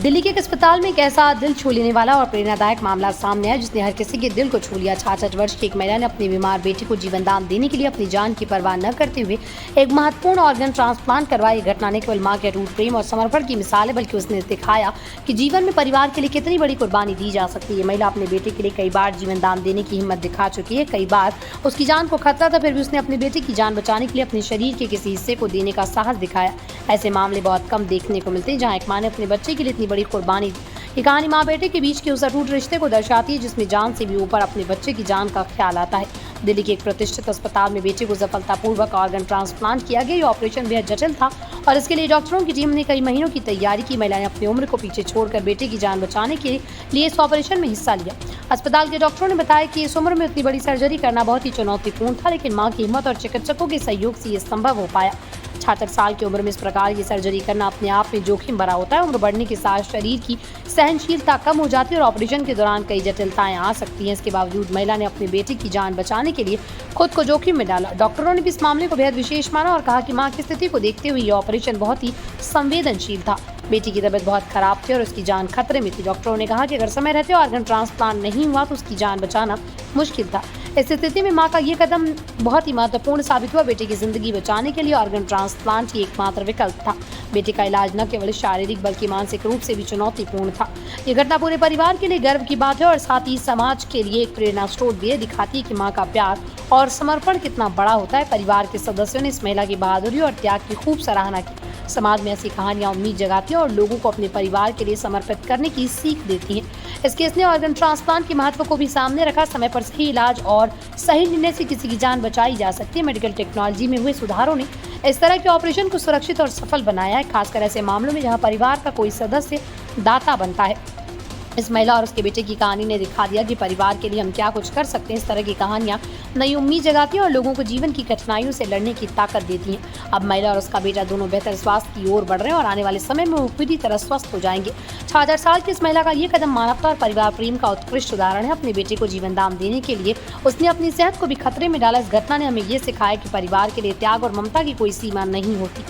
दिल्ली के एक अस्पताल में एक ऐसा दिल छू लेने वाला और प्रेरणादायक मामला सामने आया जिसने हर किसी के दिल को छू लिया। 66 वर्ष की एक महिला ने अपनी बीमार बेटी को जीवन दान देने के लिए अपनी जान की परवाह न करते हुए एक महत्वपूर्ण ऑर्गन ट्रांसप्लांट करवाई। घटना ने केवल मां के अटूट प्रेम और समर्पण की मिसाल है, बल्कि उसने दिखाया कि जीवन में परिवार के लिए कितनी बड़ी कुर्बानी दी जा सकती है। महिला अपने बेटे के लिए कई बार जीवन दान देने की हिम्मत दिखा चुकी है। कई बार उसकी जान को खतरा था, फिर भी उसने अपने बेटे की जान बचाने के लिए अपने शरीर के किसी हिस्से को देने का साहस दिखाया। ऐसे मामले बहुत कम देखने को मिलते हैं जहाँ एक मां ने अपने बच्चे के लिए इतनी बड़ी कुर्बानी दी। ये कहानी माँ बेटे के बीच के उस अटूट रिश्ते को दर्शाती है जिसमें जान से भी ऊपर अपने बच्चे की जान का ख्याल आता है। दिल्ली के एक प्रतिष्ठित अस्पताल में बेटे को सफलतापूर्वक ऑर्गन ट्रांसप्लांट किया गया। ये ऑपरेशन बेहद जटिल था और इसके लिए डॉक्टरों की टीम ने कई महीनों की तैयारी की। महिला ने अपनी उम्र को पीछे छोड़कर बेटे की जान बचाने के लिए इस ऑपरेशन में हिस्सा लिया। अस्पताल के डॉक्टरों ने बताया कि इस उम्र में इतनी बड़ी सर्जरी करना बहुत ही चुनौतीपूर्ण था, लेकिन मां की हिम्मत और चिकित्सकों के सहयोग से ये संभव हो पाया। 66 साल की उम्र में इस प्रकार की सर्जरी करना अपने आप में जोखिम भरा होता है। उम्र बढ़ने के साथ शरीर की सहनशीलता कम हो जाती है और ऑपरेशन के दौरान कई जटिलताएं आ सकती हैं। इसके बावजूद महिला ने अपने बेटे की जान बचाने के लिए खुद को जोखिम में डाला। डॉक्टरों ने भी इस मामले को बेहद विशेष माना और कहा कि मां की स्थिति को देखते हुए यह ऑपरेशन बहुत ही संवेदनशील था। बेटी की तबीयत बहुत खराब थी और उसकी जान खतरे में थी। डॉक्टरों ने कहा कि अगर समय रहते ऑर्गन ट्रांसप्लांट नहीं हुआ तो उसकी जान बचाना मुश्किल था। इस स्थिति में मां का ये कदम बहुत ही महत्वपूर्ण साबित हुआ। बेटे की जिंदगी बचाने के लिए ऑर्गन ट्रांसप्लांट ही एकमात्र विकल्प था। बेटे का इलाज न केवल शारीरिक बल्कि मानसिक रूप से भी चुनौतीपूर्ण था। ये घटना पूरे परिवार के लिए गर्व की बात है और साथ ही समाज के लिए एक प्रेरणा स्रोत भी दिखाती है कि मां का प्यार और समर्पण कितना बड़ा होता है। परिवार के सदस्यों ने इस महिला की बहादुरी और त्याग की खूब सराहना की। समाज में ऐसी कहानियां उम्मीद जगाती हैं और लोगों को अपने परिवार के लिए समर्पित करने की सीख देती हैं। इस केस ने ऑर्गन ट्रांसप्लांट के महत्व को भी सामने रखा। समय पर सही इलाज और सही निर्णय से किसी की जान बचाई जा सकती है। मेडिकल टेक्नोलॉजी में हुए सुधारों ने इस तरह के ऑपरेशन को सुरक्षित और सफल बनाया है, खासकर ऐसे मामलों में जहां परिवार का कोई सदस्य दाता बनता है। इस महिला और उसके बेटे की कहानी ने दिखा दिया कि परिवार के लिए हम क्या कुछ कर सकते हैं। इस तरह की कहानियां नई उम्मीद जगाती हैं और लोगों को जीवन की कठिनाइयों से लड़ने की ताकत देती हैं। अब महिला और उसका बेटा दोनों बेहतर स्वास्थ्य की ओर बढ़ रहे हैं और आने वाले समय में वो पूरी तरह स्वस्थ हो जाएंगे। 66 साल की इस महिला का ये कदम मानवता और परिवार प्रेम का उत्कृष्ट उदाहरण है। अपने बेटे को जीवन दान देने के लिए उसने अपनी सेहत को भी खतरे में डाला। इस घटना ने हमें ये सिखाया कि परिवार के लिए त्याग और ममता की कोई सीमा नहीं होती।